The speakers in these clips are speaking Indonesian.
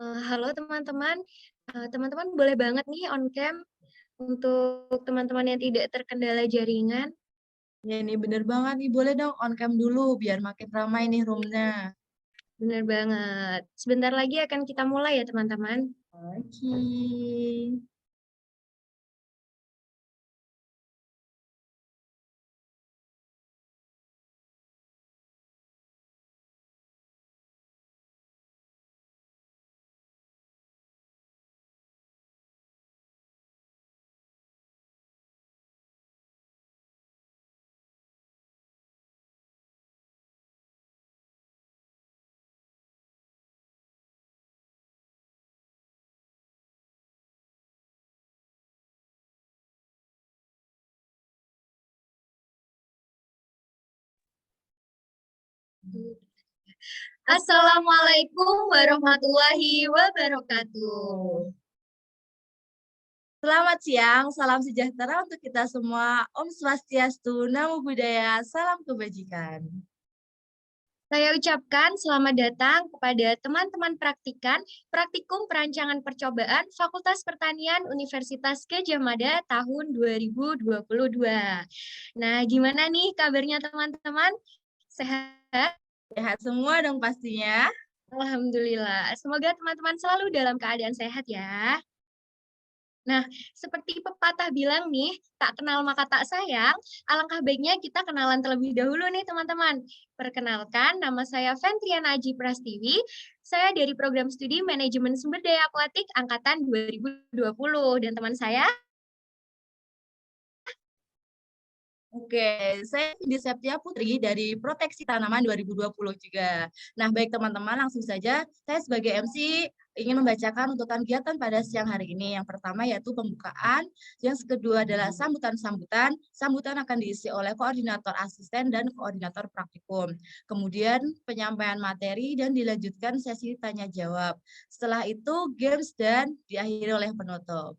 Halo teman-teman, teman-teman boleh banget nih on cam untuk teman-teman yang tidak terkendala jaringan. Ya nih bener banget nih, boleh dong on cam dulu biar makin ramai nih roomnya. Benar banget. Sebentar lagi akan kita mulai ya teman-teman. Oke. Assalamualaikum warahmatullahi wabarakatuh. Selamat siang, salam sejahtera untuk kita semua. Om Swastiastu, Namo Buddhaya, salam kebajikan. Saya ucapkan selamat datang kepada teman-teman praktikum perancangan percobaan Fakultas Pertanian Universitas Gadjah Mada tahun 2022. Nah, gimana nih kabarnya teman-teman? Sehat? Sehat semua dong pastinya. Alhamdulillah. Semoga teman-teman selalu dalam keadaan sehat ya. Nah, seperti pepatah bilang nih, tak kenal maka tak sayang, alangkah baiknya kita kenalan terlebih dahulu nih teman-teman. Perkenalkan, nama saya Ventriana Aji Prastiwi, saya dari program studi Manajemen Sumber Daya Akuatik Angkatan 2020, dan teman saya. Oke, saya Cindy Septia Putri dari Proteksi Tanaman 2020 juga. Nah, baik teman-teman, langsung saja saya sebagai MC ingin membacakan tuntutan kegiatan pada siang hari ini. Yang pertama yaitu pembukaan, yang kedua adalah sambutan-sambutan. Sambutan akan diisi oleh koordinator asisten dan koordinator praktikum. Kemudian penyampaian materi dan dilanjutkan sesi tanya jawab. Setelah itu games dan diakhiri oleh penutup.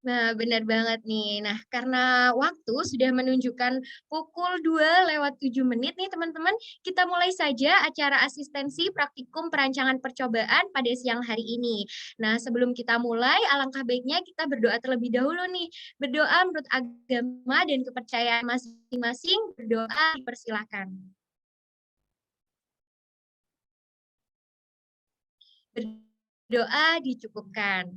Nah, benar banget nih. Nah, karena waktu sudah menunjukkan pukul 2:07 nih teman-teman, kita mulai saja acara asistensi praktikum perancangan percobaan pada siang hari ini. Nah, sebelum kita mulai, alangkah baiknya kita berdoa terlebih dahulu nih. Berdoa menurut agama dan kepercayaan masing-masing, berdoa dipersilakan. Berdoa dicukupkan.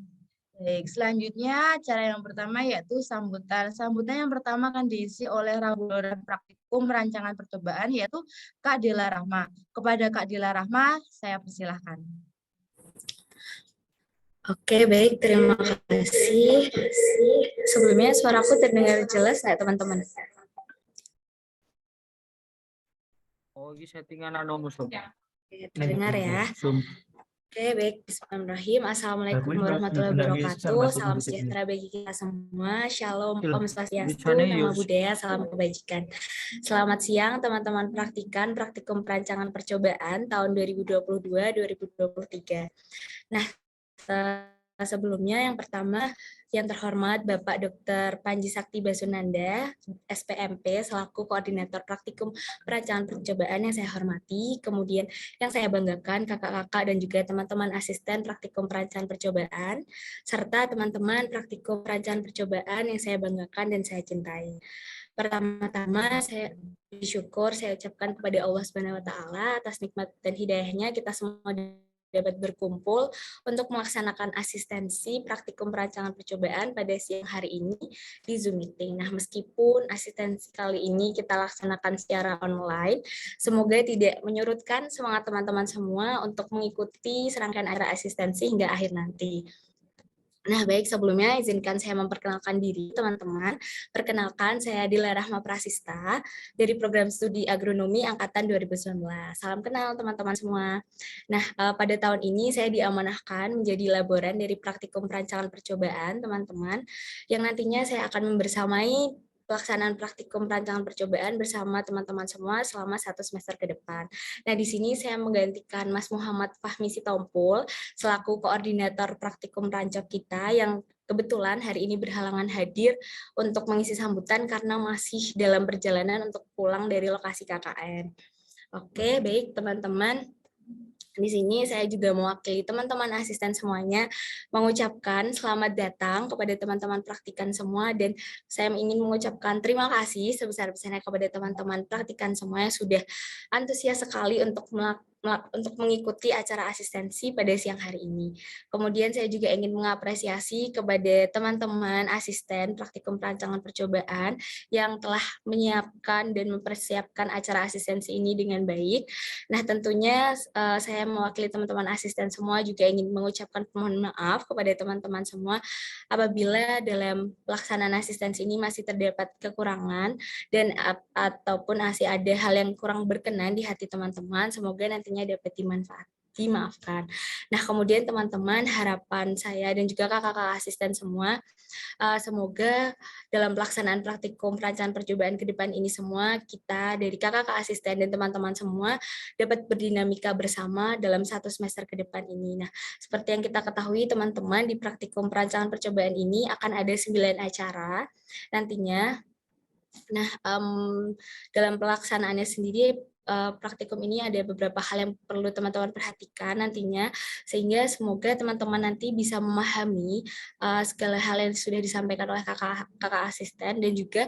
Baik, selanjutnya cara yang pertama yaitu sambutan. Sambutan yang pertama akan diisi oleh Rambulan Praktikum Rancangan Percobaan yaitu Kak Dela Rahma. Kepada Kak Dela Rahma, saya persilahkan. Oke, baik. Terima kasih. Sebelumnya suaraku terdengar jelas nggak, teman-teman? Oh, ini settingan anu musuh. Oke, terdengar ya. Oke, baik. Bismillahirrahmanirrahim. Assalamualaikum warahmatullahi wabarakatuh. Salam sejahtera bagi kita semua. Shalom, Om Swastiastu, Namo Buddhaya, salam kebajikan. Selamat siang, teman-teman praktikum perancangan percobaan tahun 2022-2023. Nah, sebelumnya yang pertama, yang terhormat Bapak Dr. Panji Sakti Basunanda, SPMP, selaku Koordinator Praktikum Perancangan Percobaan yang saya hormati, kemudian yang saya banggakan kakak-kakak dan juga teman-teman asisten Praktikum Perancangan Percobaan, serta teman-teman Praktikum Perancangan Percobaan yang saya banggakan dan saya cintai. Pertama-tama saya bersyukur, saya ucapkan kepada Allah Subhanahu wa taala atas nikmat dan hidayahnya kita semua dapat berkumpul untuk melaksanakan asistensi praktikum perancangan percobaan pada siang hari ini di Zoom meeting. Nah, meskipun asistensi kali ini kita laksanakan secara online, semoga tidak menyurutkan semangat teman-teman semua untuk mengikuti serangkaian acara asistensi hingga akhir nanti. Nah, baik, sebelumnya izinkan saya memperkenalkan diri, teman-teman. Perkenalkan, saya Dila Rahma Prasista dari program studi agronomi angkatan 2019. Salam kenal, teman-teman semua. Nah, pada tahun ini saya diamanahkan menjadi laboran dari praktikum perancangan percobaan, teman-teman, yang nantinya saya akan membersamai pelaksanaan praktikum perancangan percobaan bersama teman-teman semua selama 1 semester ke depan. Nah, di sini saya menggantikan Mas Muhammad Fahmi Sitompul selaku koordinator praktikum rancok kita yang kebetulan hari ini berhalangan hadir untuk mengisi sambutan karena masih dalam perjalanan untuk pulang dari lokasi KKN. Oke, baik teman-teman. Di sini saya juga mewakili teman-teman asisten semuanya mengucapkan selamat datang kepada teman-teman praktikan semua, dan saya ingin mengucapkan terima kasih sebesar-besarnya kepada teman-teman praktikan semua yang sudah antusias sekali untuk mengikuti acara asistensi pada siang hari ini. Kemudian saya juga ingin mengapresiasi kepada teman-teman asisten praktikum perancangan percobaan yang telah menyiapkan dan mempersiapkan acara asistensi ini dengan baik. Nah, tentunya saya mewakili teman-teman asisten semua juga ingin mengucapkan mohon maaf kepada teman-teman semua apabila dalam pelaksanaan asistensi ini masih terdapat kekurangan dan ataupun masih ada hal yang kurang berkenan di hati teman-teman. Semoga nantinya dapat dimaafkan. Nah, kemudian teman-teman, harapan saya dan juga kakak-kakak asisten semua, semoga dalam pelaksanaan praktikum perancangan percobaan ke depan ini semua, kita dari kakak-kakak asisten dan teman-teman semua dapat berdinamika bersama dalam 1 semester ke depan ini. Nah, seperti yang kita ketahui teman-teman, di praktikum perancangan percobaan ini akan ada 9 acara nantinya. Nah, dalam pelaksanaannya sendiri, praktikum ini ada beberapa hal yang perlu teman-teman perhatikan nantinya, sehingga semoga teman-teman nanti bisa memahami segala hal yang sudah disampaikan oleh kakak asisten, dan juga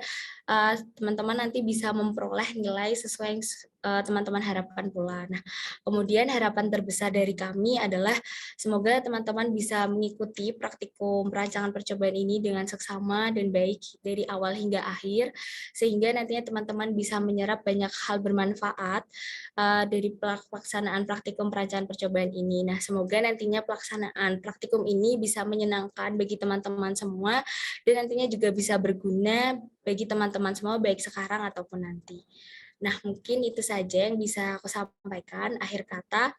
teman-teman nanti bisa memperoleh nilai sesuai yang teman-teman harapkan pula. Nah, kemudian harapan terbesar dari kami adalah semoga teman-teman bisa mengikuti praktikum perancangan percobaan ini dengan seksama dan baik dari awal hingga akhir, sehingga nantinya teman-teman bisa menyerap banyak hal bermanfaat dari pelaksanaan praktikum perancangan percobaan ini. Nah, semoga nantinya pelaksanaan praktikum ini bisa menyenangkan bagi teman-teman semua, dan nantinya juga bisa berguna bagi teman-teman semua baik sekarang ataupun nanti. Nah, mungkin itu saja yang bisa aku sampaikan. Akhir kata,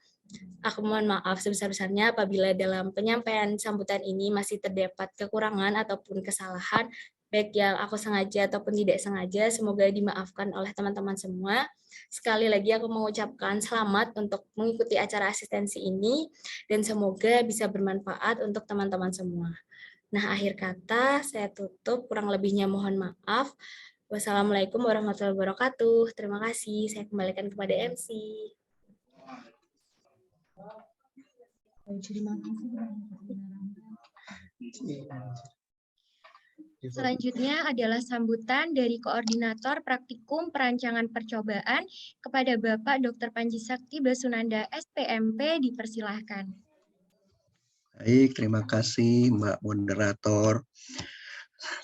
aku mohon maaf sebesar-besarnya apabila dalam penyampaian sambutan ini masih terdapat kekurangan ataupun kesalahan, baik yang aku sengaja ataupun tidak sengaja, semoga dimaafkan oleh teman-teman semua. Sekali lagi aku mengucapkan selamat untuk mengikuti acara asistensi ini, dan semoga bisa bermanfaat untuk teman-teman semua. Nah, akhir kata saya tutup, kurang lebihnya mohon maaf. Wassalamualaikum warahmatullahi wabarakatuh. Terima kasih, saya kembalikan kepada MC. Selanjutnya adalah sambutan dari Koordinator Praktikum Perancangan Percobaan kepada Bapak Dr. Panji Sakti Basunanda, SPMP, dipersilahkan. Baik, terima kasih Mbak Moderator.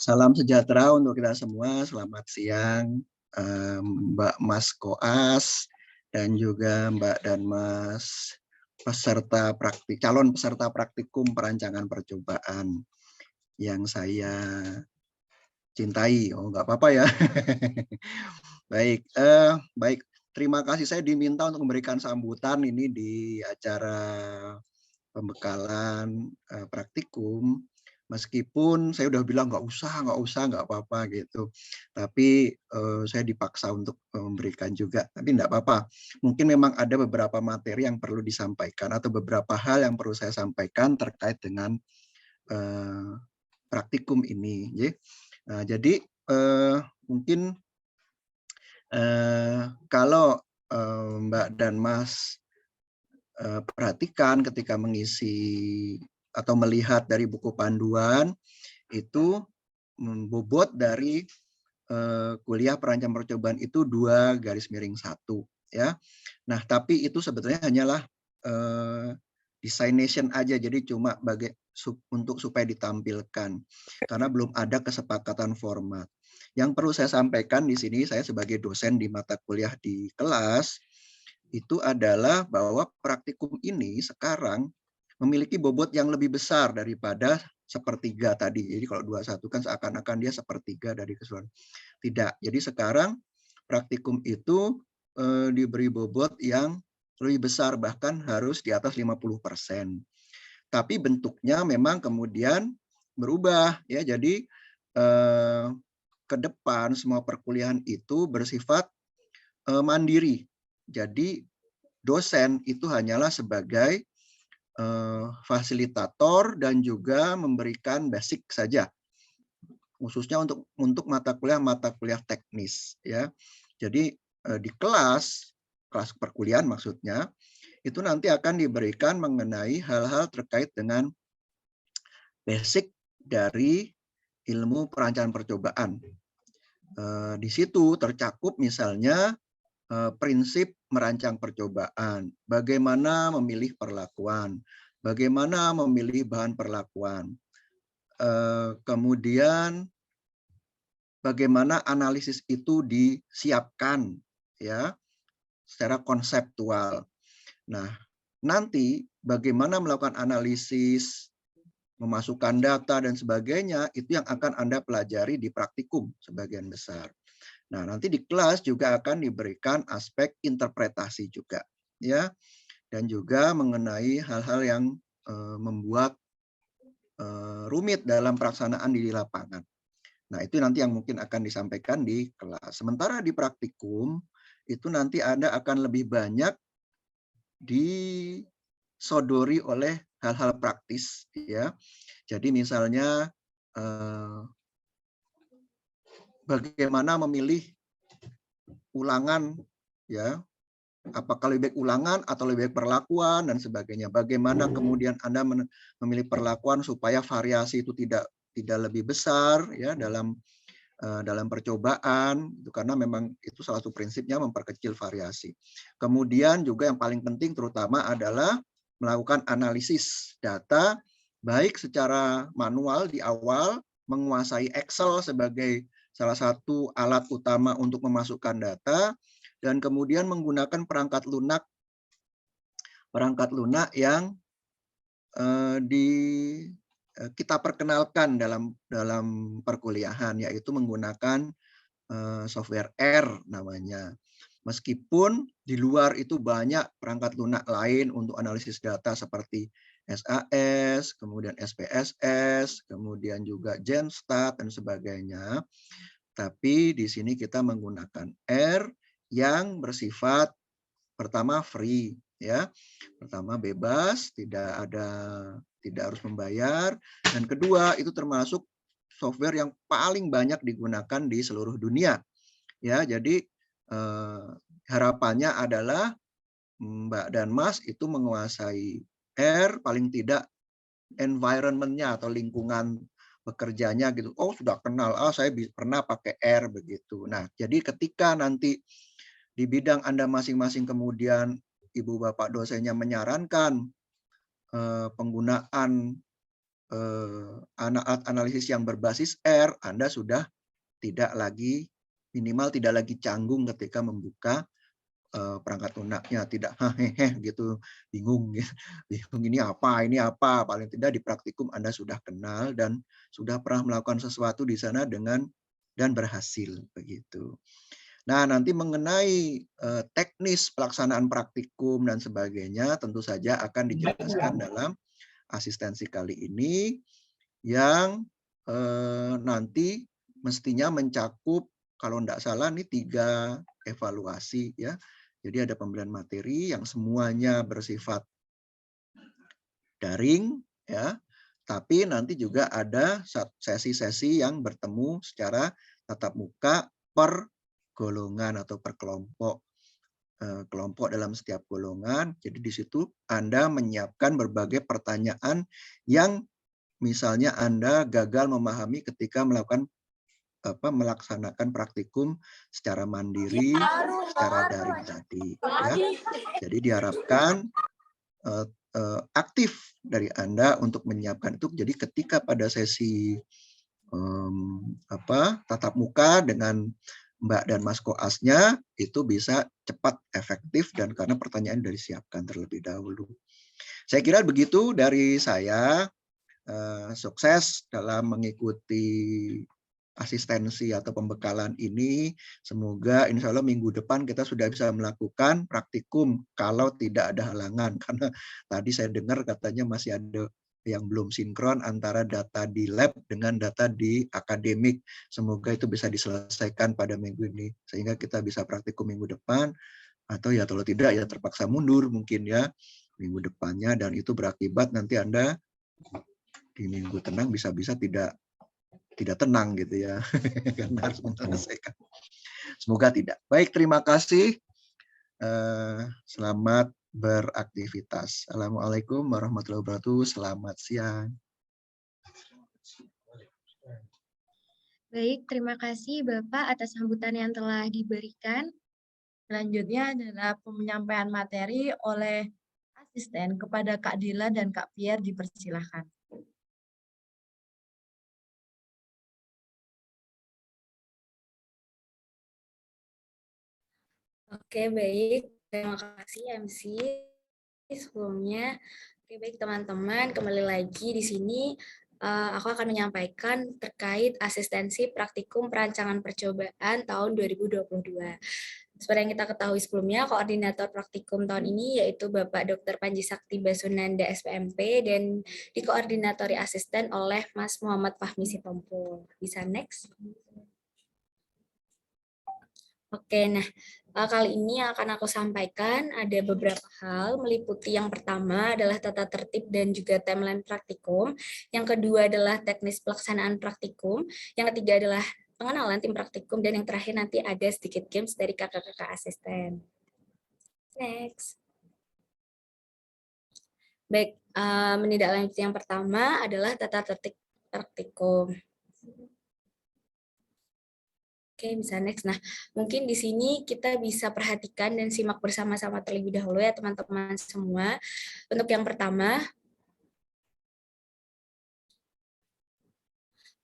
Salam sejahtera untuk kita semua. Selamat siang Mbak Mas Koas dan juga Mbak dan Mas calon peserta praktikum perancangan percobaan yang saya cintai. Oh, nggak apa-apa ya. Baik, baik. Terima kasih, saya diminta untuk memberikan sambutan ini di acara pembekalan praktikum. Meskipun saya udah bilang nggak usah, nggak apa-apa gitu. Tapi saya dipaksa untuk memberikan juga. Tapi nggak apa-apa. Mungkin memang ada beberapa materi yang perlu disampaikan atau beberapa hal yang perlu saya sampaikan terkait dengan praktikum ini. Jadi mungkin kalau Mbak dan Mas perhatikan ketika mengisi atau melihat dari buku panduan itu bobot dari kuliah perancang percobaan itu 2 garis miring 1 ya. Nah, tapi itu sebetulnya hanyalah designation aja, jadi cuma untuk supaya ditampilkan karena belum ada kesepakatan format. Yang perlu saya sampaikan di sini, saya sebagai dosen di mata kuliah di kelas itu adalah bahwa praktikum ini sekarang memiliki bobot yang lebih besar daripada sepertiga tadi. Jadi kalau 21 kan seakan-akan dia sepertiga dari keseluruhan. Tidak. Jadi sekarang praktikum itu diberi bobot yang lebih besar, bahkan harus di atas 50%. Tapi bentuknya memang kemudian berubah ya. Jadi ke depan semua perkuliahan itu bersifat mandiri. Jadi dosen itu hanyalah sebagai fasilitator dan juga memberikan basic saja, khususnya untuk mata kuliah teknis ya. Jadi di kelas perkuliahan maksudnya itu nanti akan diberikan mengenai hal-hal terkait dengan basic dari ilmu perancangan percobaan. Di situ tercakup misalnya prinsip merancang percobaan, bagaimana memilih perlakuan, bagaimana memilih bahan perlakuan, kemudian bagaimana analisis itu disiapkan ya secara konseptual. Nah, nanti bagaimana melakukan analisis, memasukkan data dan sebagainya, itu yang akan Anda pelajari di praktikum sebagian besar. Nah, nanti di kelas juga akan diberikan aspek interpretasi juga, ya, dan juga mengenai hal-hal yang membuat rumit dalam pelaksanaan di lapangan. Nah, itu nanti yang mungkin akan disampaikan di kelas. Sementara di praktikum, itu nanti Anda akan lebih banyak disodori oleh hal-hal praktis, ya. Jadi misalnya bagaimana memilih ulangan, ya, apakah lebih baik ulangan atau lebih baik perlakuan dan sebagainya. Bagaimana kemudian Anda memilih perlakuan supaya variasi itu tidak lebih besar, ya, dalam percobaan, itu karena memang itu salah satu prinsipnya memperkecil variasi. Kemudian juga yang paling penting terutama adalah melakukan analisis data, baik secara manual di awal, menguasai Excel sebagai salah satu alat utama untuk memasukkan data, dan kemudian menggunakan perangkat lunak yang kita perkenalkan dalam perkuliahan, yaitu menggunakan software R namanya. Meskipun di luar itu banyak perangkat lunak lain untuk analisis data seperti SAS, kemudian SPSS, kemudian juga Genstat dan sebagainya. Tapi di sini kita menggunakan R yang bersifat pertama free, ya. Pertama bebas, tidak harus membayar, dan kedua itu termasuk software yang paling banyak digunakan di seluruh dunia. Ya, jadi harapannya adalah Mbak dan Mas itu menguasai R, paling tidak environment-nya atau lingkungan bekerjanya gitu. Oh, sudah kenal, saya pernah pakai R begitu. Nah, jadi ketika nanti di bidang Anda masing-masing kemudian Ibu Bapak dosennya menyarankan penggunaan analisis yang berbasis R, Anda sudah minimal tidak lagi canggung ketika membuka perangkat lunaknya, tidak gitu, bingung ini apa, paling tidak di praktikum Anda sudah kenal dan sudah pernah melakukan sesuatu di sana dan berhasil begitu. Nah, nanti mengenai teknis pelaksanaan praktikum dan sebagainya tentu saja akan dijelaskan dalam asistensi kali ini yang nanti mestinya mencakup kalau tidak salah nih 3 evaluasi, ya. Jadi ada pemberian materi yang semuanya bersifat daring, ya. Tapi nanti juga ada sesi-sesi yang bertemu secara tatap muka per golongan atau per kelompok dalam setiap golongan. Jadi di situ Anda menyiapkan berbagai pertanyaan yang misalnya Anda gagal memahami ketika melaksanakan praktikum secara mandiri, secara daring tadi. Ya. Jadi diharapkan aktif dari Anda untuk menyiapkan itu. Jadi ketika pada sesi tatap muka dengan Mbak dan Mas Koasnya itu bisa cepat, efektif, dan karena pertanyaan sudah disiapkan terlebih dahulu. Saya kira begitu dari saya. Sukses dalam mengikuti asistensi atau pembekalan ini. Semoga insya Allah minggu depan kita sudah bisa melakukan praktikum kalau tidak ada halangan. Karena tadi saya dengar katanya masih ada yang belum sinkron antara data di lab dengan data di akademik. Semoga itu bisa diselesaikan pada minggu ini. Sehingga kita bisa praktikum minggu depan. Atau ya kalau tidak ya terpaksa mundur mungkin ya minggu depannya. Dan itu berakibat nanti Anda di minggu tenang bisa-bisa tidak tenang gitu ya karena harus menyelesaikan. Semoga tidak. Baik, terima kasih. Selamat beraktivitas. Assalamualaikum warahmatullahi wabarakatuh. Selamat siang. Baik, terima kasih Bapak atas sambutan yang telah diberikan. Selanjutnya adalah penyampaian materi oleh asisten kepada Kak Dila dan Kak Pierre, dipersilahkan. Oke, baik. Terima kasih MC sebelumnya. Oke, baik teman-teman, kembali lagi di sini aku akan menyampaikan terkait asistensi praktikum perancangan percobaan tahun 2022. Seperti yang kita ketahui sebelumnya, koordinator praktikum tahun ini yaitu Bapak Dr. Panji Sakti Basunanda SPMP dan dikoordinatori asisten oleh Mas Muhammad Fahmi Sitompul. Bisa next? Oke, nah kali ini yang akan aku sampaikan ada beberapa hal, meliputi yang pertama adalah tata tertib dan juga timeline praktikum, yang kedua adalah teknis pelaksanaan praktikum, yang ketiga adalah pengenalan tim praktikum, dan yang terakhir nanti ada sedikit games dari kakak-kakak asisten. Next. Baik, menindaklanjuti yang pertama adalah tata tertib praktikum. Oke, bisa next. Nah, mungkin di sini kita bisa perhatikan dan simak bersama-sama terlebih dahulu ya teman-teman semua. Untuk yang pertama,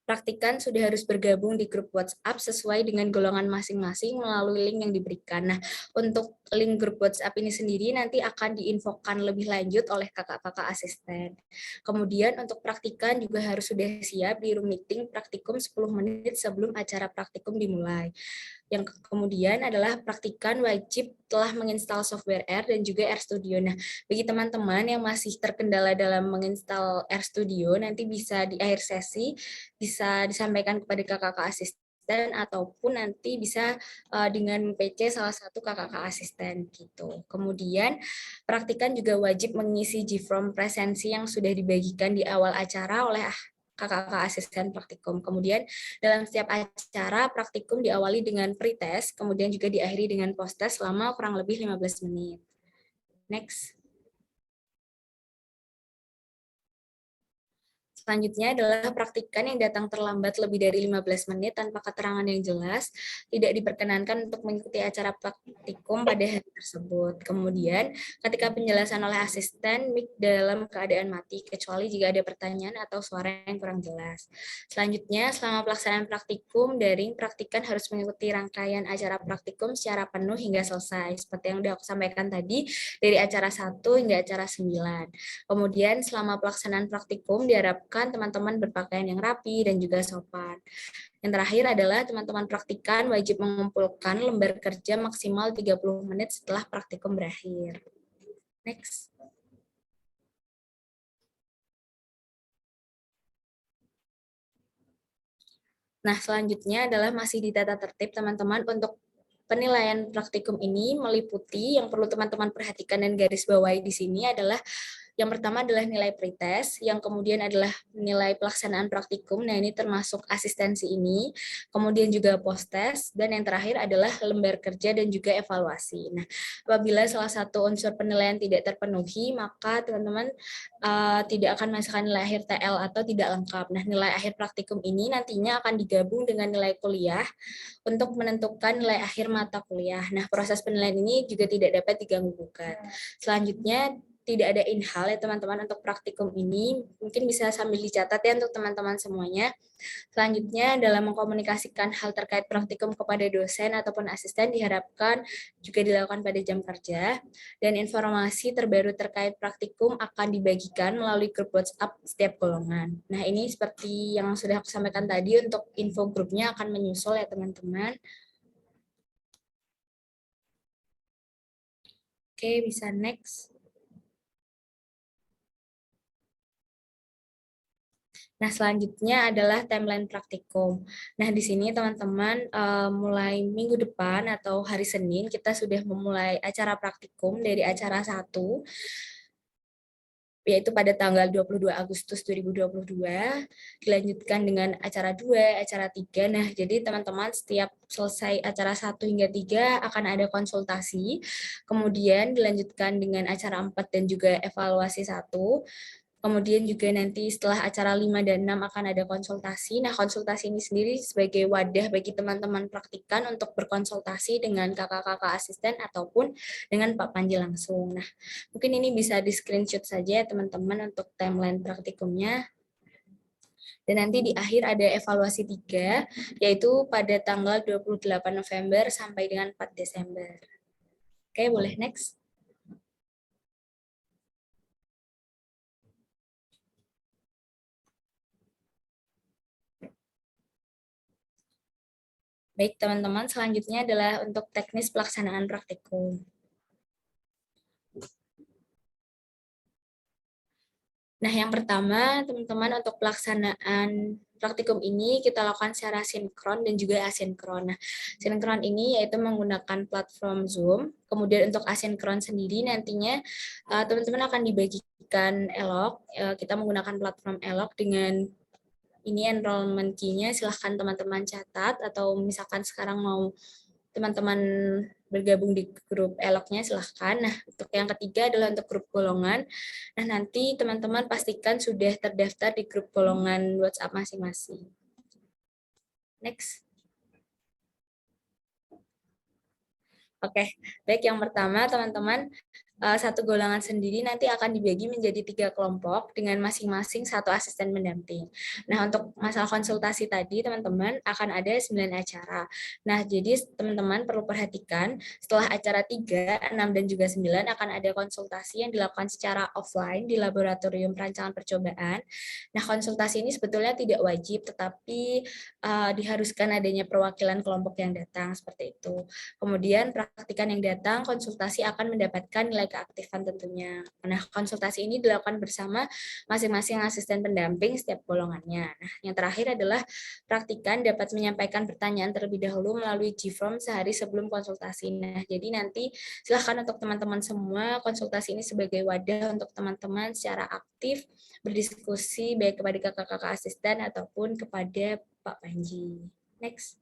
praktikan sudah harus bergabung di grup WhatsApp sesuai dengan golongan masing-masing melalui link yang diberikan. Nah, untuk link grup WhatsApp ini sendiri nanti akan diinfokan lebih lanjut oleh kakak-kakak asisten. Kemudian untuk praktikan juga harus sudah siap di room meeting praktikum 10 menit sebelum acara praktikum dimulai. Yang kemudian adalah praktikan wajib telah menginstal software R dan juga RStudio. Nah, bagi teman-teman yang masih terkendala dalam menginstal RStudio, nanti bisa di akhir sesi bisa disampaikan kepada kakak-kakak asisten ataupun nanti bisa dengan PC salah satu kakak-kakak asisten gitu. Kemudian praktikan juga wajib mengisi G-form presensi yang sudah dibagikan di awal acara oleh kakak-kakak asisten praktikum. Kemudian dalam setiap acara praktikum diawali dengan pretest, kemudian juga diakhiri dengan post-test selama kurang lebih 15 menit. Next. Selanjutnya adalah praktikan yang datang terlambat lebih dari 15 menit tanpa keterangan yang jelas, tidak diperkenankan untuk mengikuti acara praktikum pada hari tersebut. Kemudian, ketika penjelasan oleh asisten, mic dalam keadaan mati, kecuali jika ada pertanyaan atau suara yang kurang jelas. Selanjutnya, selama pelaksanaan praktikum daring, praktikan harus mengikuti rangkaian acara praktikum secara penuh hingga selesai, seperti yang sudah aku sampaikan tadi, dari acara 1 hingga acara 9. Kemudian, selama pelaksanaan praktikum diharapkan teman-teman berpakaian yang rapi dan juga sopan. Yang terakhir adalah teman-teman praktikan wajib mengumpulkan lembar kerja maksimal 30 menit setelah praktikum berakhir. Next. Nah, selanjutnya adalah masih di tata tertib teman-teman. Untuk penilaian praktikum ini meliputi yang perlu teman-teman perhatikan dan garis bawahi di sini adalah yang pertama adalah nilai pretest, yang kemudian adalah nilai pelaksanaan praktikum, nah ini termasuk asistensi ini, kemudian juga post-test, dan yang terakhir adalah lembar kerja dan juga evaluasi. Nah, apabila salah satu unsur penilaian tidak terpenuhi, maka teman-teman tidak akan masukkan nilai akhir TL atau tidak lengkap. Nah, nilai akhir praktikum ini nantinya akan digabung dengan nilai kuliah untuk menentukan nilai akhir mata kuliah. Nah, proses penilaian ini juga tidak dapat diganggu-gugat. Selanjutnya, tidak ada inhal ya teman-teman untuk praktikum ini, mungkin bisa sambil dicatat ya untuk teman-teman semuanya. Selanjutnya dalam mengkomunikasikan hal terkait praktikum kepada dosen ataupun asisten diharapkan juga dilakukan pada jam kerja, dan informasi terbaru terkait praktikum akan dibagikan melalui grup WhatsApp setiap golongan. Nah, ini seperti yang sudah aku sampaikan tadi, untuk info grupnya akan menyusul ya teman-teman. Oke, bisa next. Nah, selanjutnya adalah timeline praktikum. Nah, di sini teman-teman mulai minggu depan atau hari Senin kita sudah memulai acara praktikum dari acara 1 yaitu pada tanggal 22 Agustus 2022, dilanjutkan dengan acara 2, acara 3. Nah, jadi teman-teman setiap selesai acara 1 hingga 3 akan ada konsultasi, kemudian dilanjutkan dengan acara 4 dan juga evaluasi 1. Kemudian juga nanti setelah acara 5 dan 6 akan ada konsultasi. Nah, konsultasi ini sendiri sebagai wadah bagi teman-teman praktikan untuk berkonsultasi dengan kakak-kakak asisten ataupun dengan Pak Panji langsung. Nah, mungkin ini bisa di-screenshot saja teman-teman untuk timeline praktikumnya. Dan nanti di akhir ada evaluasi 3, yaitu pada tanggal 28 November sampai dengan 4 Desember. Oke, boleh next. Baik, teman-teman, selanjutnya adalah untuk teknis pelaksanaan praktikum. Nah, yang pertama, teman-teman, untuk pelaksanaan praktikum ini kita lakukan secara sinkron dan juga asinkron. Nah, sinkron ini yaitu menggunakan platform Zoom. Kemudian untuk asinkron sendiri nantinya teman-teman akan dibagikan elok. Kita menggunakan platform elok dengan ini enrollment key-nya, silahkan teman-teman catat, atau misalkan sekarang mau teman-teman bergabung di grup eloknya, silahkan. Nah, untuk yang ketiga adalah untuk grup golongan. Nah, nanti teman-teman pastikan sudah terdaftar di grup golongan WhatsApp masing-masing. Next. Oke, baik, yang pertama teman-teman, satu golongan sendiri nanti akan dibagi menjadi 3 kelompok dengan masing-masing 1 asisten pendamping. Nah, untuk masalah konsultasi tadi teman-teman akan ada 9 acara. Nah, jadi teman-teman perlu perhatikan setelah acara 3, 6, dan juga 9 akan ada konsultasi yang dilakukan secara offline di laboratorium perancangan percobaan. Nah, konsultasi ini sebetulnya tidak wajib, tetapi diharuskan adanya perwakilan kelompok yang datang, seperti itu. Kemudian praktikan yang datang konsultasi akan mendapatkan nilai keaktifan tentunya. Nah, konsultasi ini dilakukan bersama masing-masing asisten pendamping setiap golongannya. Nah, yang terakhir adalah praktikan dapat menyampaikan pertanyaan terlebih dahulu melalui G-Form sehari sebelum konsultasi. Nah, jadi nanti silahkan untuk teman-teman semua, konsultasi ini sebagai wadah untuk teman-teman secara aktif berdiskusi baik kepada kakak-kakak asisten ataupun kepada Pak Panji. Next.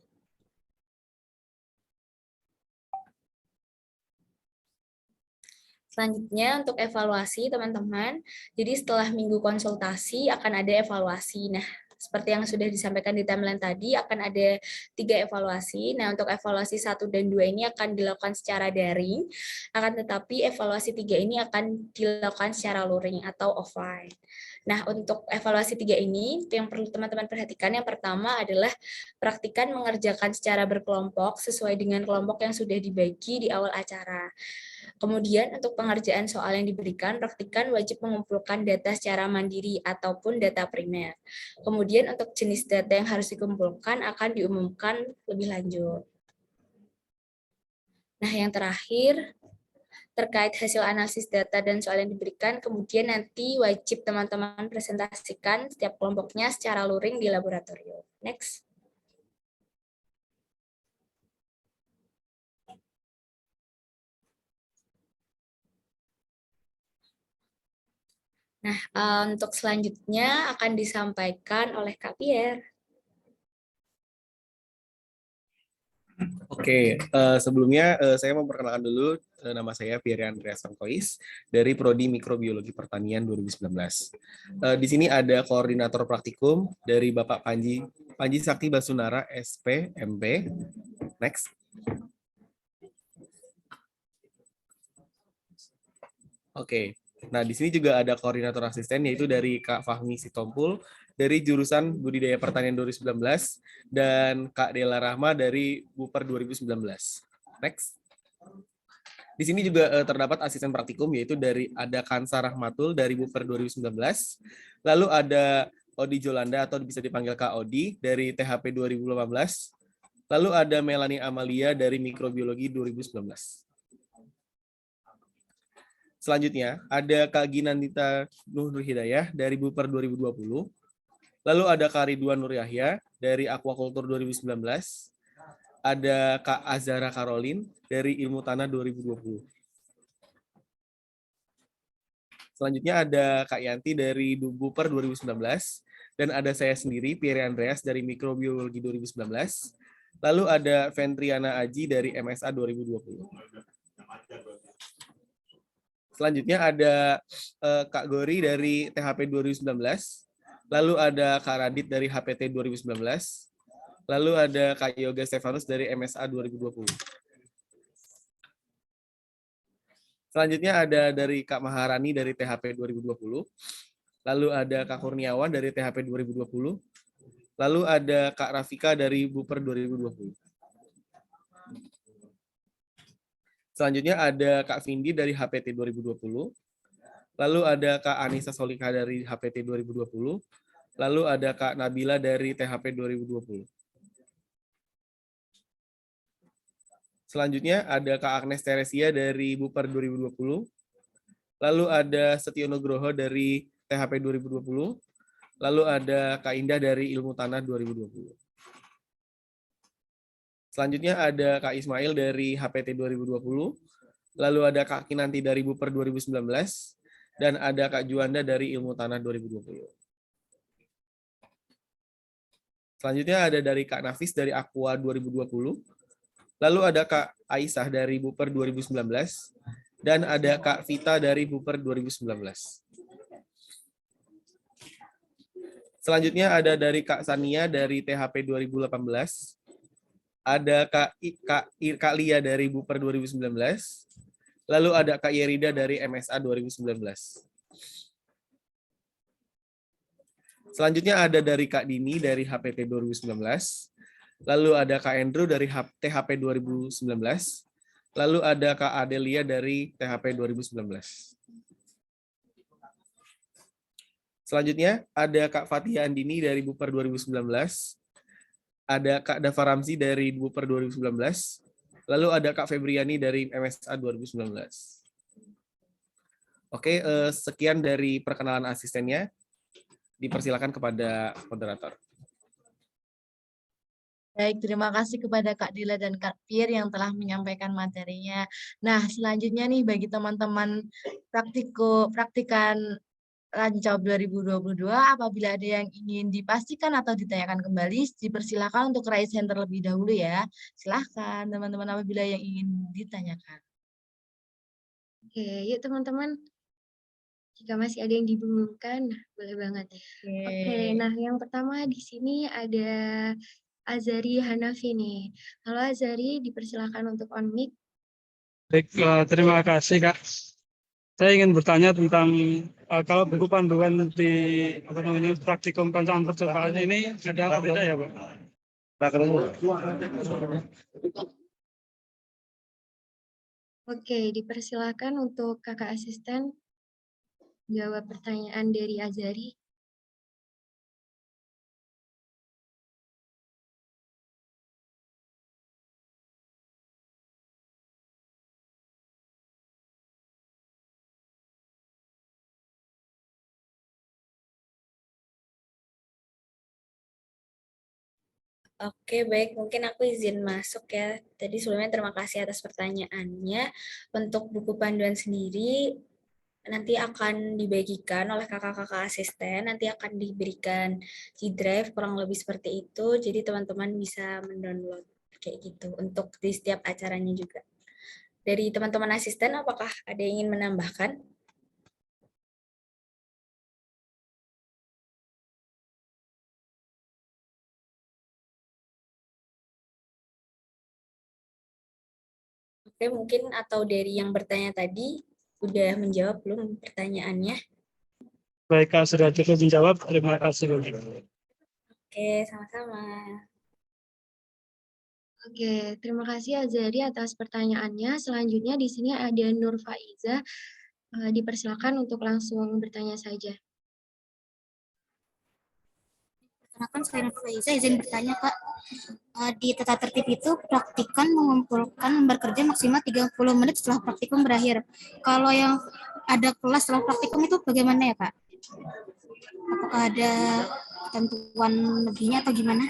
Selanjutnya untuk evaluasi teman-teman, jadi setelah minggu konsultasi akan ada evaluasi. Nah, seperti yang sudah disampaikan di timeline tadi, akan ada 3 evaluasi. Nah, untuk evaluasi 1 dan 2 ini akan dilakukan secara daring, akan tetapi evaluasi 3 ini akan dilakukan secara luring atau offline. Nah, untuk evaluasi 3 ini, yang perlu teman-teman perhatikan, yang pertama adalah praktikan mengerjakan secara berkelompok sesuai dengan kelompok yang sudah dibagi di awal acara. Kemudian untuk pengerjaan soal yang diberikan, praktikan wajib mengumpulkan data secara mandiri ataupun data primer. Kemudian untuk jenis data yang harus dikumpulkan akan diumumkan lebih lanjut. Nah, yang terakhir, terkait hasil analisis data dan soal yang diberikan, kemudian nanti wajib teman-teman presentasikan setiap kelompoknya secara luring di laboratorium. Next. Nah, untuk selanjutnya akan disampaikan oleh Kak Pierre. Oke, sebelumnya saya memperkenalkan dulu, nama saya Pierre Andreas Sangkois dari Prodi Mikrobiologi Pertanian 2019. Di sini ada koordinator praktikum dari Bapak Panji Sakti Basunara, SP, MP. Next. Oke, nah di sini juga ada koordinator asisten yaitu dari Kak Fahmi Sitompul dari jurusan Budidaya Pertanian 2019 dan Kak Dela Rahma dari Buper 2019. Next. Di sini juga terdapat asisten praktikum yaitu dari ada Kansa Rahmatul dari Buper 2019. Lalu ada Odi Jolanda atau bisa dipanggil Kak Odi dari THP 2018. Lalu ada Melanie Amalia dari Mikrobiologi 2019. Selanjutnya, ada Kak Ginandita Nur Hidayah dari Buper 2020. Lalu ada Kak Ridwan Nur Yahya dari Aquaculture 2019. Ada Kak Azara Karolin dari Ilmu Tanah 2020. Selanjutnya ada Kak Yanti dari Buper 2019, dan ada saya sendiri, Pierre Andreas dari Mikrobiologi 2019. Lalu ada Ventriana Aji dari MSA 2020. Selanjutnya ada Kak Gori dari THP 2019. Lalu ada Kak Radit dari HPT 2019. Lalu ada Kak Yoga Stefanus dari MSA 2020. Selanjutnya ada dari Kak Maharani dari THP 2020. Lalu ada Kak Kurniawan dari THP 2020. Lalu ada Kak Rafika dari Buper 2020. Selanjutnya ada Kak Vindi dari HPT 2020. Lalu ada Kak Anissa Solika dari HPT 2020. Lalu ada Kak Nabila dari THP 2020. Selanjutnya ada Kak Agnes Teresia dari Buper 2020. Lalu ada Setio Nugroho dari THP 2020. Lalu ada Kak Indah dari Ilmu Tanah 2020. Selanjutnya ada Kak Ismail dari HPT 2020. Lalu ada Kak Kinanti dari Buper 2019. Dan ada Kak Juanda dari Ilmu Tanah 2020. Selanjutnya ada dari Kak Nafis dari Aqua 2020. Lalu ada Kak Aisyah dari Buper 2019. Dan ada Kak Vita dari Buper 2019. Selanjutnya ada dari Kak Sania dari THP 2018. Ada Kak Lia dari Buper 2019. Lalu ada Kak Yerida dari MSA 2019. Selanjutnya ada dari Kak Dini dari HPT 2019. Lalu ada Kak Andrew dari THP 2019. Lalu ada Kak Adelia dari THP 2019. Selanjutnya ada Kak Fatia Andini dari Buper 2019. Ada Kak Dava Ramzi dari Buper 2019. Lalu ada Kak Febriani dari MSA 2019. Oke, sekian dari perkenalan asistennya. Dipersilakan kepada moderator. Baik, terima kasih kepada Kak Dila dan Kak Pir yang telah menyampaikan materinya. Nah, selanjutnya nih bagi teman-teman praktikan Rancau 2022, apabila ada yang ingin dipastikan atau ditanyakan kembali, dipersilakan untuk raise hand terlebih dahulu ya. Silahkan teman-teman apabila yang ingin ditanyakan. Oke, yuk teman-teman. Jika masih ada yang dibingungkan, boleh banget. Oke, nah yang pertama di sini ada Azari Hanafi nih. Halo Azari, dipersilakan untuk on mic. Baik, terima kasih Kak. Saya ingin bertanya tentang kalau buku panduan di praktikum perencanaan percobaan ini ada apa beda ya, Pak? Oke, dipersilakan untuk kakak asisten jawab pertanyaan dari Azari. Oke, baik. Mungkin aku izin masuk ya. Tadi sebelumnya terima kasih atas pertanyaannya. Untuk buku panduan sendiri, nanti akan dibagikan oleh kakak-kakak asisten. Nanti akan diberikan di drive, kurang lebih seperti itu. Jadi teman-teman bisa mendownload kayak gitu untuk di setiap acaranya juga. Dari teman-teman asisten, apakah ada yang ingin menambahkan? Oke, mungkin atau dari yang bertanya tadi, udah menjawab belum pertanyaannya? Baik Kak, sudah cukup menjawab. Terima kasih. Oke, sama-sama. Oke, terima kasih Azari atas pertanyaannya. Selanjutnya di sini ada Nur Faiza. Dipersilakan untuk langsung bertanya saja. Perkenalkan, saya Nur Faiza, izin bertanya Kak. Di tata tertib itu praktikan mengumpulkan lembar kerja maksimal 30 menit setelah praktikum berakhir. Kalau yang ada kelas setelah praktikum itu bagaimana ya Kak? Apakah ada ketentuan lebihnya atau gimana?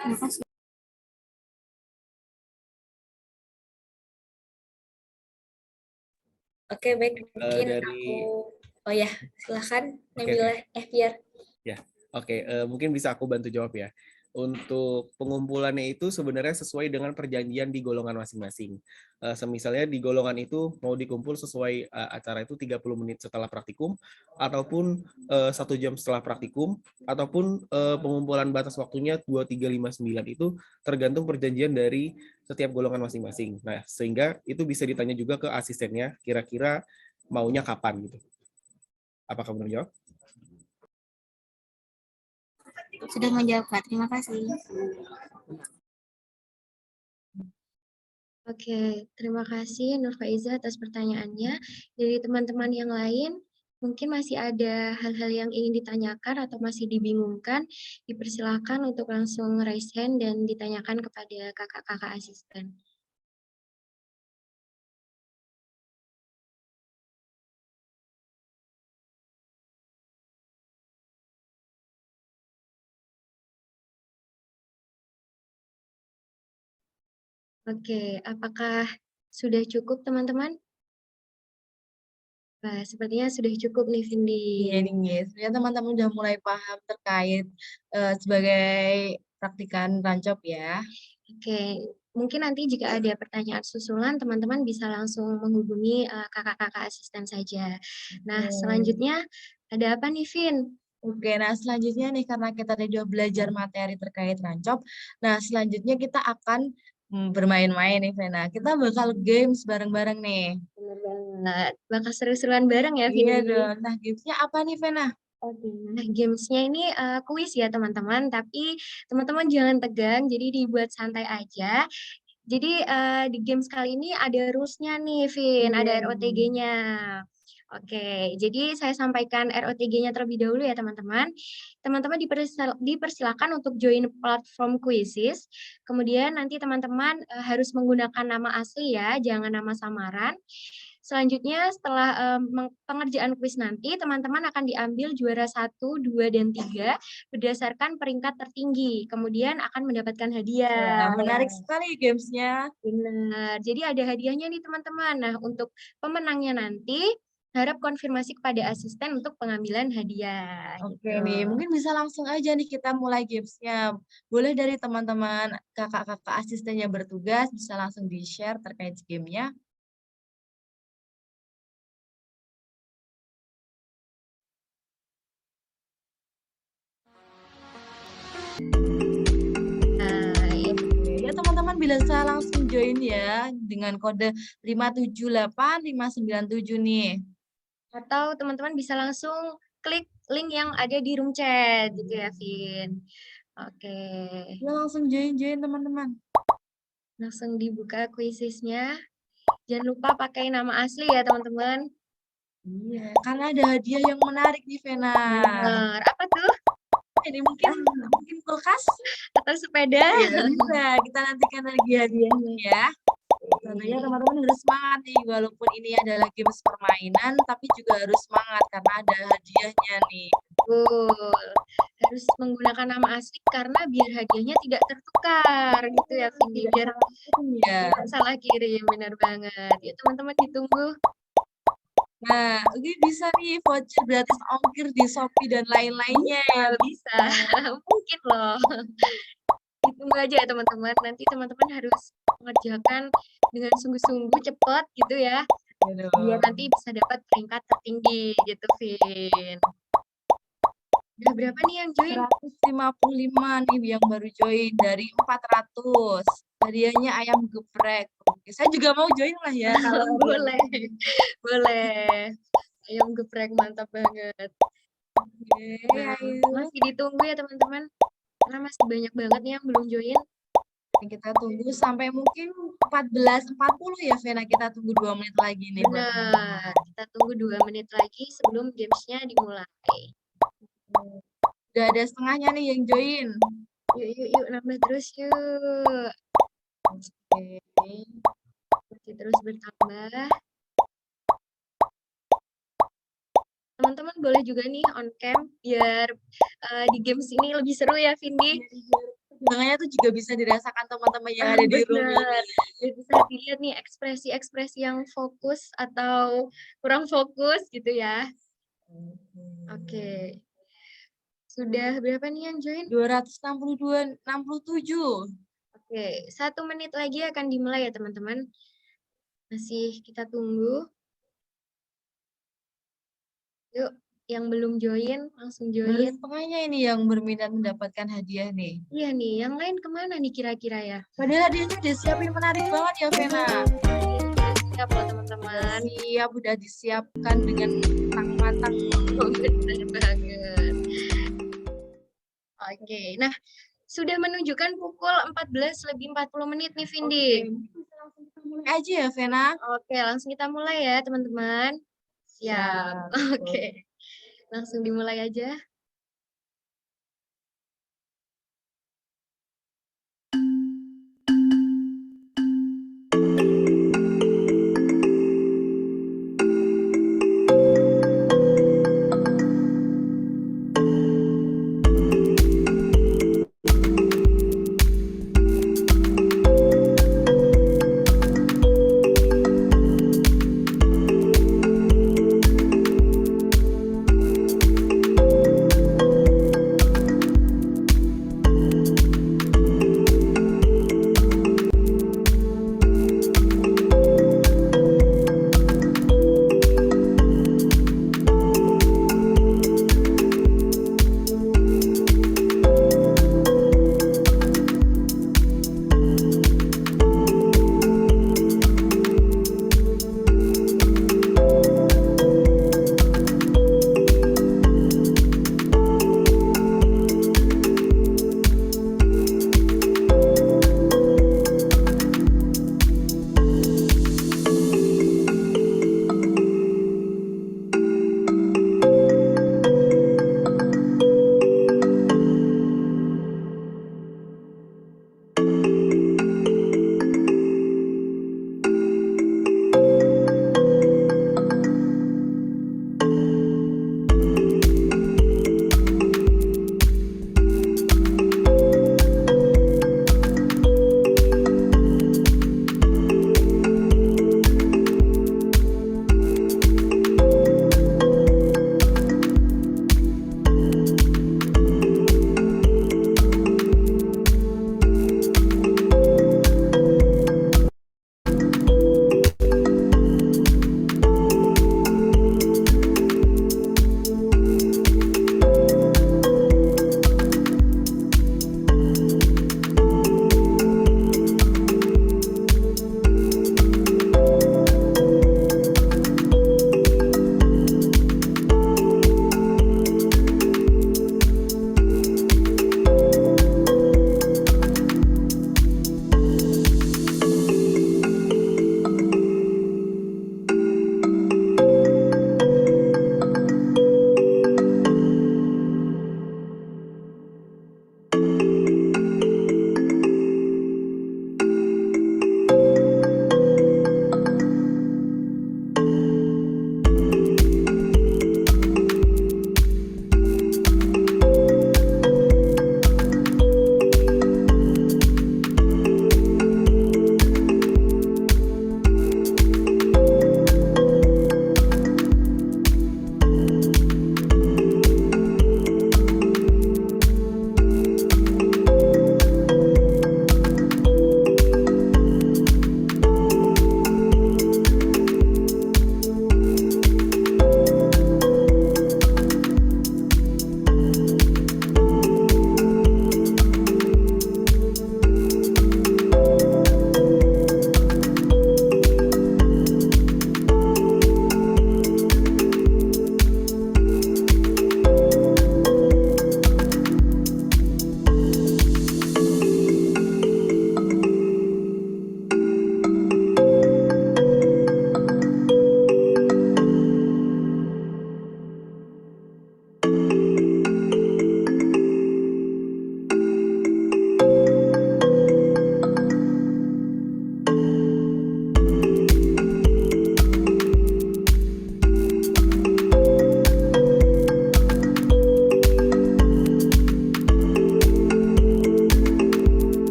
Terima kasih. Oke, baik. Mungkin dari oh ya, silakan Oke, Nabila, Biar. ya, oke. Mungkin bisa aku bantu jawab ya. Untuk pengumpulannya itu sebenarnya sesuai dengan perjanjian di golongan masing-masing. Semisalnya di golongan itu mau dikumpul sesuai acara itu 30 menit setelah praktikum, ataupun 1 jam setelah praktikum, ataupun pengumpulan batas waktunya 2359 itu tergantung perjanjian dari setiap golongan masing-masing. Nah, sehingga itu bisa ditanya juga ke asistennya, kira-kira maunya kapan gitu. Apakah benar jawab? Sudah menjawab, Kak. Terima kasih. Oke, terima kasih Nur Faiza atas pertanyaannya. Dari teman-teman yang lain, mungkin masih ada hal-hal yang ingin ditanyakan atau masih dibingungkan, dipersilakan untuk langsung raise hand dan ditanyakan kepada kakak-kakak asisten. Oke, apakah sudah cukup teman-teman? Nah, sepertinya sudah cukup nih, Vindi. Iya nih, sebenarnya teman-teman udah mulai paham terkait sebagai praktikan rancop ya. Oke, mungkin nanti jika ada pertanyaan susulan, teman-teman bisa langsung menghubungi kakak-kakak asisten saja. Nah, selanjutnya ada apa nih, Vin? Oke, nah selanjutnya nih karena kita tadi udah belajar materi terkait rancop, nah selanjutnya kita akan bermain-main nih, Vena. Kita bakal games bareng-bareng nih. Benar banget. Bakal seru-seruan bareng ya, Vin. Iya dong. Nah, gamesnya apa nih, Vena? Oke, nah gamesnya ini kuis ya teman-teman, tapi teman-teman jangan tegang, jadi dibuat santai aja. Jadi di games kali ini ada rules-nya nih, Vin, ada ROTG-nya. Oke, jadi saya sampaikan ROTG-nya terlebih dahulu ya teman-teman. Teman-teman dipersilakan untuk join platform Quizzes. Kemudian nanti teman-teman harus menggunakan nama asli ya, jangan nama samaran. Selanjutnya setelah pengerjaan kuis nanti, teman-teman akan diambil juara 1, 2, dan 3 berdasarkan peringkat tertinggi. Kemudian akan mendapatkan hadiah. Nah, menarik sekali gamesnya. Benar. Jadi ada hadiahnya nih teman-teman. Nah, untuk pemenangnya nanti harap konfirmasi kepada asisten untuk pengambilan hadiah. Oke gitu. nih, mungkin bisa langsung aja nih kita mulai gamesnya. Boleh dari teman-teman kakak-kakak asisten yang bertugas bisa langsung di-share terkait gamenya. Ya teman-teman bisa langsung join ya dengan kode 578-597 nih. Atau teman-teman bisa langsung klik link yang ada di room chat gitu ya, Vin. Oke. Ya langsung join teman-teman. Langsung dibuka quizesnya. Jangan lupa pakai nama asli ya, teman-teman. Iya, karena ada hadiah yang menarik nih, Vena. Benar. Apa tuh? Ini mungkin kulkas Atau sepeda? Iya, bisa. Kita nantikan lagi hadiahnya ya. Tentunya teman-teman harus semangat nih, walaupun ini adalah games permainan, tapi juga harus semangat karena ada hadiahnya nih. Betul. Harus menggunakan nama asli karena biar hadiahnya tidak tertukar gitu ya, Vindi. Biar tidak salah kirim, benar banget. Ya teman-teman ditunggu. Nah, ini bisa nih voucher gratis ongkir di Shopee dan lain-lainnya. Bisa. Mungkin loh. Ditunggu aja ya teman-teman. Nanti teman-teman harus mengerjakan dengan sungguh-sungguh cepat gitu ya. Biar nanti bisa dapat peringkat tertinggi gitu, Vin. Udah berapa nih yang join? 155 nih yang baru join dari 400. Hadiahnya ayam geprek. Oke, saya juga mau join lah ya. Kalau boleh. Boleh. Ayam geprek mantap banget. Masih ditunggu ya teman-teman. Karena masih banyak banget nih yang belum join. Kita tunggu sampai mungkin 14.40 ya, Vena. Kita tunggu 2 menit lagi nih. Benar. Kita tunggu 2 menit lagi sebelum gamesnya dimulai. Udah ada setengahnya nih yang join. Yuk, nambah terus yuk. Oke. Masih terus bertambah. Teman-teman boleh juga nih on cam biar di games ini lebih seru ya, Vindi. kesenangannya tuh juga bisa dirasakan teman-teman yang ada di room ini. Benar. Dan bisa dilihat nih ekspresi-ekspresi yang fokus atau kurang fokus gitu ya. Oke. Sudah berapa nih yang join? 262, 67. Oke, 1 menit lagi akan dimulai ya teman-teman. Masih kita tunggu. Yuk, yang belum join langsung Baru join. setengahnya ini yang berminat mendapatkan hadiah nih. Iya nih, yang lain kemana nih kira-kira ya? Padahal hadiahnya udah siapin menarik banget ya, Vena. Siap loh teman-teman. Siap, udah disiapkan dengan matang-matang. Oh, benar banget. Oke, nah sudah menunjukkan pukul 14 lebih 40 menit nih, Vindi. Mulai aja ya, Vena. Oke, langsung kita mulai ya teman-teman. Siap. Oke, langsung dimulai aja.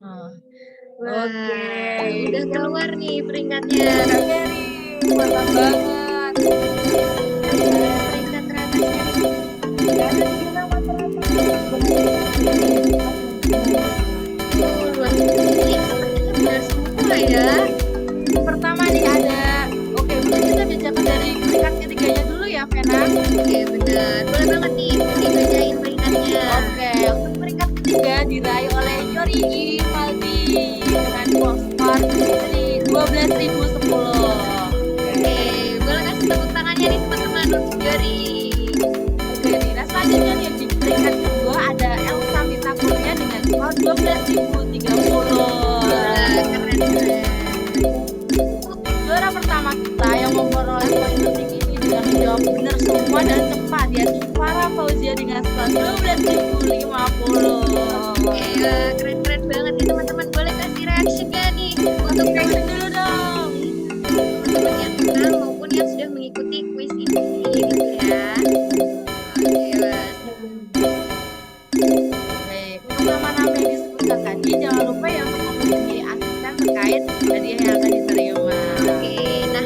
Oh, Wah, oke. udah keluar nih peringkatnya. Kak Ferry, mantap banget. Peringkat teratasnya nih. Gak ada 3 nama teratas. Luar biasa nih. Sepertinya benar semua ya. Pertama nih ada, oke mungkin kita bacakan dari peringkat ketiganya dulu ya, Vena. Oke, benar. Boleh banget nih dibacain peringkatnya. Oke, untuk peringkat ketiga diraih oleh Yori Faldi dengan skor dari 12.010. Oke, boleh kasih tepuk tangannya nih teman-teman untuk Yori. Oke nih, nah selanjutnya nih di peringkat kedua ada Elsa Mita Kurnia dengan skor 12.030. Keren. Juara pertama kita yang memperoleh poin tertinggi ini dengan menjawab benar semua dan tepat yaitu Farah Fauzia dengan skor 12.050. Keren-keren banget nih teman-teman. Boleh kasih reaction-nya nih untuk Reaction dulu dong. teman-teman yang menang maupun yang sudah mengikuti kuis ini gitu ya. Oke, Mas. Baik, untuk nama-nama yang disebutkan tadi jangan lupa ya untuk menghubungi asisten terkait hadiah yang akan diterima. Oke, nah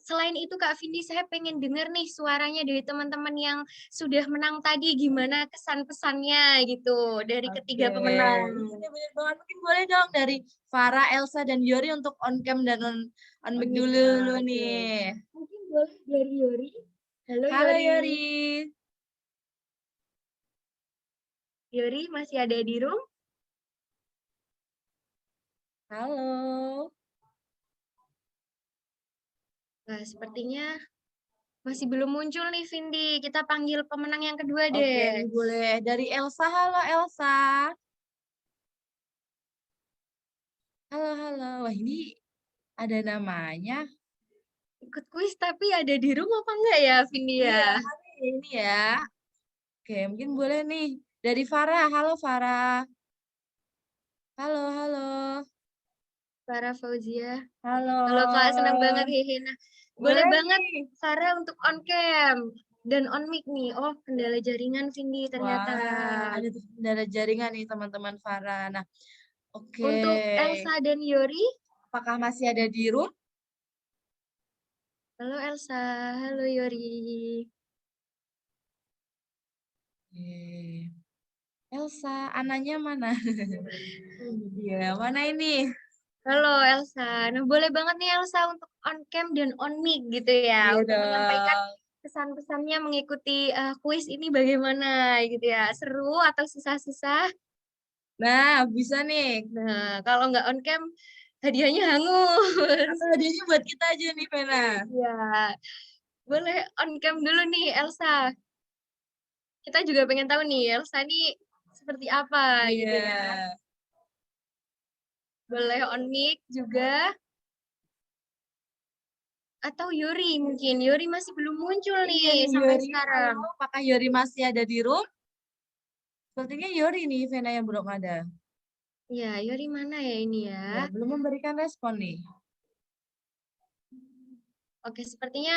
selain itu Kak Vindi, saya pengen dengar nih suaranya dari teman-teman yang sudah menang tadi, gimana kesan-pesannya gitu dari ketiga pemenang. Ini banyak banget. Mungkin boleh dong dari Farah, Elsa, dan Yori untuk on cam dan on mic dulu nih. Mungkin boleh dari Yori. Halo, Halo Yori. Yori. Yori masih ada di room? Halo. Nah, sepertinya masih belum muncul nih Vindi. Kita panggil pemenang yang kedua Oke, deh. ini boleh dari Elsa. Halo Elsa. Halo, halo. Wah, ini ada namanya. Ikut kuis tapi ada di room apa enggak ya Vindi ya? Iya, ini ya. Oke, mungkin boleh nih dari Farah. Halo Farah. Halo, halo. Farah Fauzia. Halo. Halo Kak, senang banget hehe. Nah, boleh banget nih. Farah untuk on cam dan on mic nih. Oh, kendala jaringan Vindi ternyata. Wah, ada kendala jaringan nih teman-teman Farah. Nah, oke. Untuk Elsa dan Yori. Apakah masih ada di room? Halo Elsa, halo Yori. Elsa, ananya mana? Iya, mana ini? Halo Elsa. Nah, boleh banget nih Elsa untuk on cam dan on mic gitu ya. Iya Untuk menyampaikan dong. pesan-pesannya mengikuti kuis ini bagaimana gitu ya. Seru atau susah-susah? Nah, bisa nih. Nah, kalau nggak on cam, hadiahnya hangus. Atau hadiahnya buat kita aja nih, Vena. Ya, boleh on cam dulu nih Elsa. Kita juga pengen tahu nih Elsa nih seperti apa gitu ya. Iya. Boleh on mic juga. Atau Yori mungkin. Yori masih belum muncul nih sampai Yori, sekarang. halo. Apakah Yori masih ada di room? Sepertinya Yori nih, Vena yang belum ada. Ya, Yori mana ya ini ya? Ya, belum memberikan respon nih. Oke, sepertinya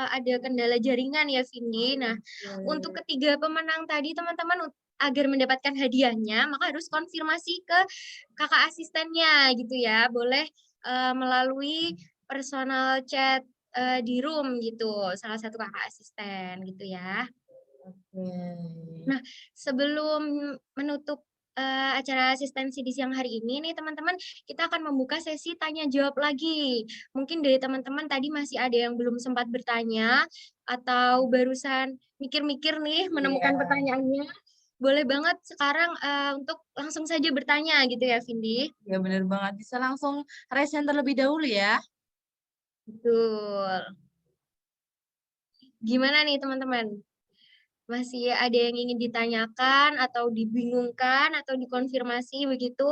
ada kendala jaringan ya, Vindi. Nah, untuk ketiga pemenang tadi, teman-teman agar mendapatkan hadiahnya, maka harus konfirmasi ke kakak asistennya gitu ya. Boleh melalui personal chat di room gitu, salah satu kakak asisten gitu ya. Nah, sebelum menutup acara asistensi di siang hari ini nih teman-teman, kita akan membuka sesi tanya jawab lagi. Mungkin dari teman-teman tadi masih ada yang belum sempat bertanya atau barusan mikir-mikir nih menemukan pertanyaannya. Boleh banget sekarang untuk langsung saja bertanya gitu ya, Vindi. Ya benar banget, bisa langsung raise hand terlebih dahulu ya. Betul. Gimana nih teman-teman? Masih ada yang ingin ditanyakan atau dibingungkan atau dikonfirmasi begitu?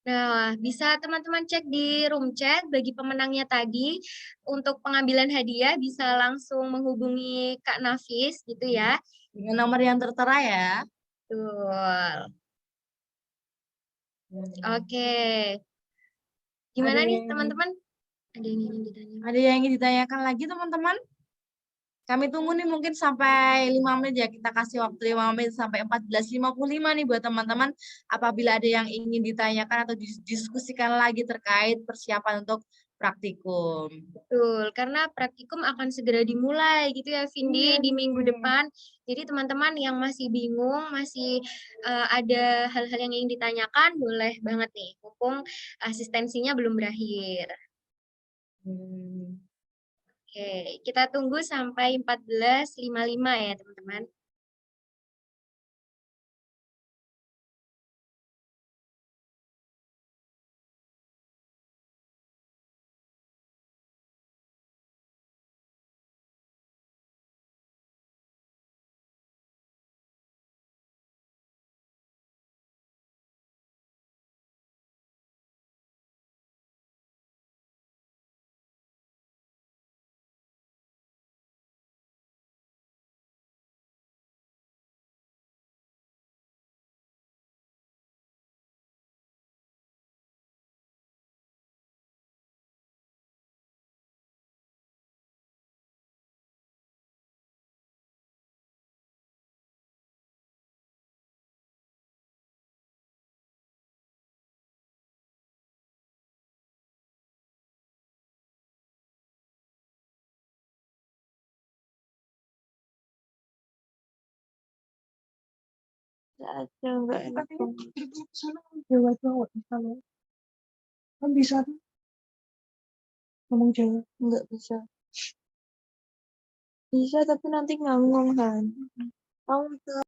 Nah, bisa teman-teman cek di room chat bagi pemenangnya tadi. Untuk pengambilan hadiah bisa langsung menghubungi Kak Nafis gitu ya. Dengan nomor yang tertera ya. Betul. Oke. Gimana nih teman-teman? Ada yang ingin ditanyakan? Ada yang ingin ditanyakan lagi teman-teman? Kami tunggu nih mungkin sampai 5 menit ya, kita kasih waktu 5 menit sampai 14.55 nih buat teman-teman apabila ada yang ingin ditanyakan atau didiskusikan lagi terkait persiapan untuk praktikum. Betul, karena praktikum akan segera dimulai gitu ya Vindi di minggu depan. Jadi teman-teman yang masih bingung, masih ada hal-hal yang ingin ditanyakan, boleh banget nih, mumpung asistensinya belum berakhir. Oke, kita tunggu sampai 14.55 ya teman-teman. Ada enggak enak Jawa cowok kalau kan bisa tuh ngomong Jawa enggak bisa tapi nanti nganggung kan kamu bisa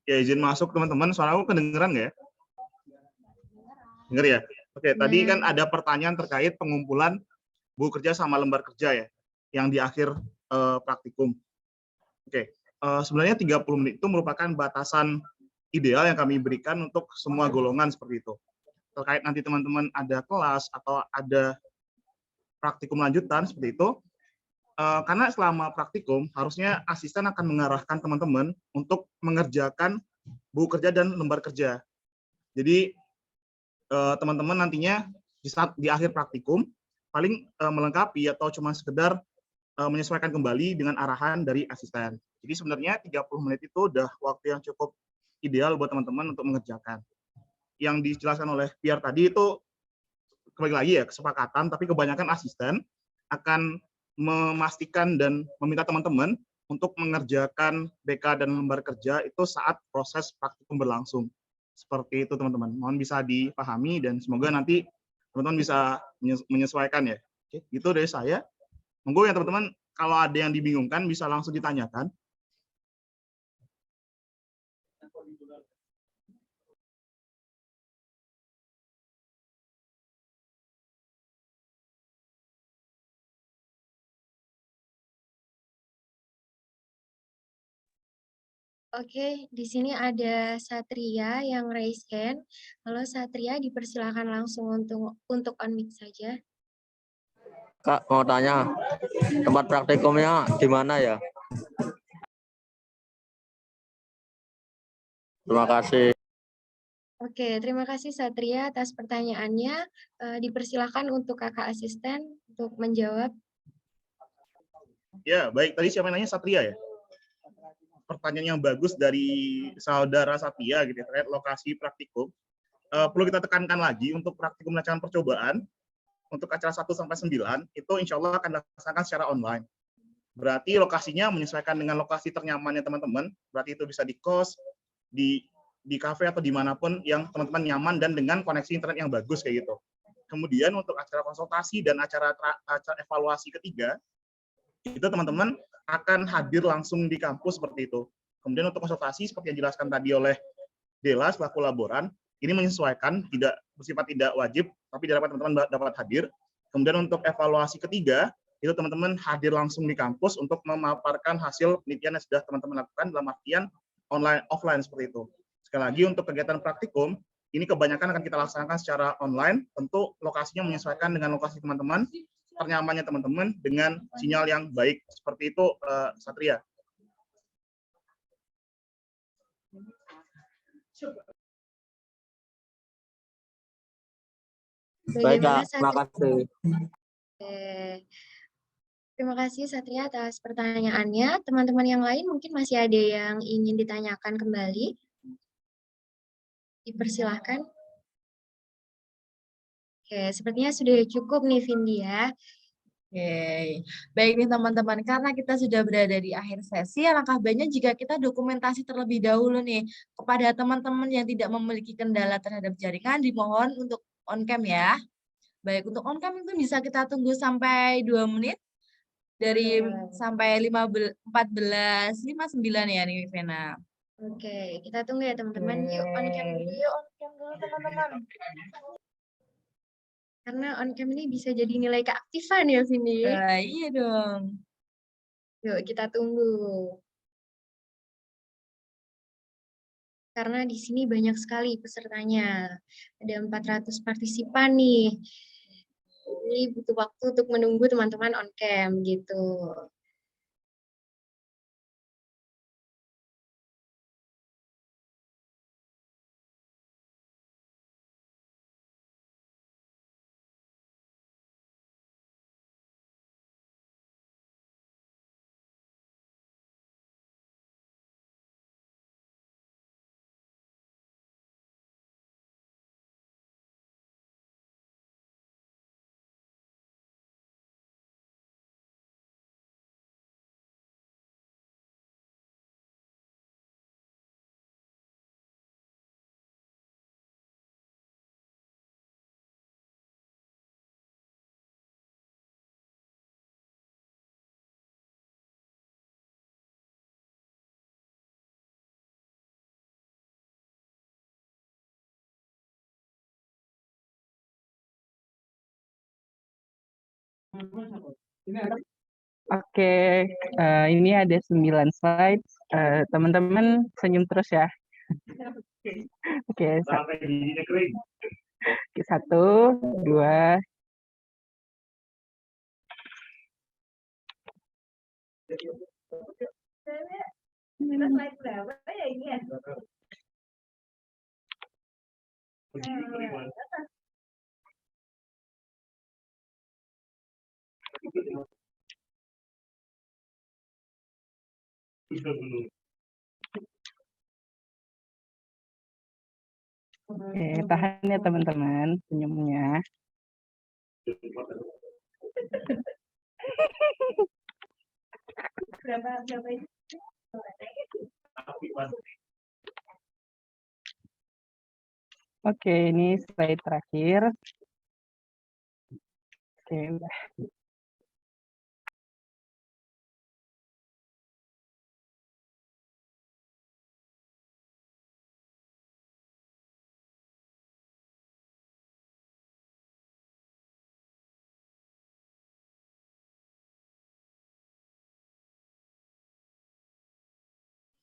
Ya, izin masuk teman-teman, suara aku kedengeran nggak ya? Dengar ya? Oke, tadi kan ada pertanyaan terkait pengumpulan buku kerja sama lembar kerja ya, yang di akhir praktikum. Oke, sebenarnya 30 menit itu merupakan batasan ideal yang kami berikan untuk semua golongan seperti itu. Terkait nanti teman-teman ada kelas atau ada praktikum lanjutan seperti itu, karena selama praktikum harusnya asisten akan mengarahkan teman-teman untuk mengerjakan buku kerja dan lembar kerja. Jadi teman-teman nantinya di akhir praktikum paling melengkapi atau cuma sekedar menyesuaikan kembali dengan arahan dari asisten. Jadi sebenarnya 30 menit itu udah waktu yang cukup ideal buat teman-teman untuk mengerjakan. Yang dijelaskan oleh Piar tadi itu kembali lagi ya kesepakatan, tapi kebanyakan asisten akan memastikan dan meminta teman-teman untuk mengerjakan BK dan lembar kerja itu saat proses praktikum berlangsung. Seperti itu teman-teman. Mohon bisa dipahami dan semoga nanti teman-teman bisa menyesuaikan ya. Oke, itu dari saya. Monggo ya teman-teman, kalau ada yang dibingungkan bisa langsung ditanyakan. Oke, di sini ada Satria yang raise hand. Halo Satria, dipersilakan langsung untuk on mic saja. Kak, mau tanya, tempat praktikumnya di mana ya? Terima kasih. Oke, terima kasih Satria atas pertanyaannya. Dipersilakan untuk kakak asisten untuk menjawab. Ya, baik. Tadi siapa yang nanya? Satria ya? Pertanyaan yang bagus dari saudara Satria gitu ya, terkait lokasi praktikum. Perlu kita tekankan lagi untuk praktikum rancangan percobaan untuk acara 1 sampai 9 itu insya Allah akan dilaksanakan secara online. Berarti lokasinya menyesuaikan dengan lokasi ternyamannya teman-teman. Berarti itu bisa di kos, di kafe atau dimanapun yang teman-teman nyaman dan dengan koneksi internet yang bagus kayak gitu. Kemudian untuk acara konsultasi dan acara evaluasi ketiga itu teman-teman akan hadir langsung di kampus seperti itu. Kemudian untuk konsultasi seperti yang dijelaskan tadi oleh Dela selaku laboran, ini menyesuaikan, tidak bersifat tidak wajib, tapi diharapkan teman-teman dapat hadir. Kemudian untuk evaluasi ketiga, itu teman-teman hadir langsung di kampus untuk memaparkan hasil penelitian yang sudah teman-teman lakukan dalam artian online, offline seperti itu. Sekali lagi untuk kegiatan praktikum, ini kebanyakan akan kita laksanakan secara online, tentu lokasinya menyesuaikan dengan lokasi teman-teman, ternyamannya teman-teman dengan sinyal yang baik. Seperti itu, Satria. Baik, Kak. Terima kasih. Terima kasih Satria atas pertanyaannya. Teman-teman yang lain mungkin masih ada yang ingin ditanyakan kembali. Dipersilahkan. Oke, sepertinya sudah cukup nih Vindi ya. Oke, baik nih teman-teman, karena kita sudah berada di akhir sesi, alangkah baiknya jika kita dokumentasi terlebih dahulu nih kepada teman-teman yang tidak memiliki kendala terhadap jaringan, dimohon untuk on cam ya. Baik, untuk on cam itu bisa kita tunggu sampai 2 menit dari sampai 14:59 ya nih Vena. Oke, kita tunggu ya teman-teman. Yuk on cam dulu, yuk on cam dulu teman-teman. Karena on cam ini bisa jadi nilai keaktifan ya Vindi. Iya dong. Yuk kita tunggu. Karena di sini banyak sekali pesertanya. Ada 400 partisipan nih. Ini butuh waktu untuk menunggu teman-teman on cam gitu. Oke, ini ada 9 slide. Teman-teman senyum terus ya. Oke, 1, 2. Oke, tahan ya teman-teman senyumnya. Oke, ini slide terakhir. Oke, udah.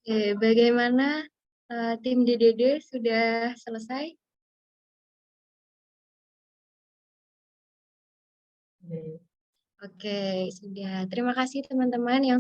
Oke, bagaimana tim DDD sudah selesai? Oke, sudah. Terima kasih teman-teman yang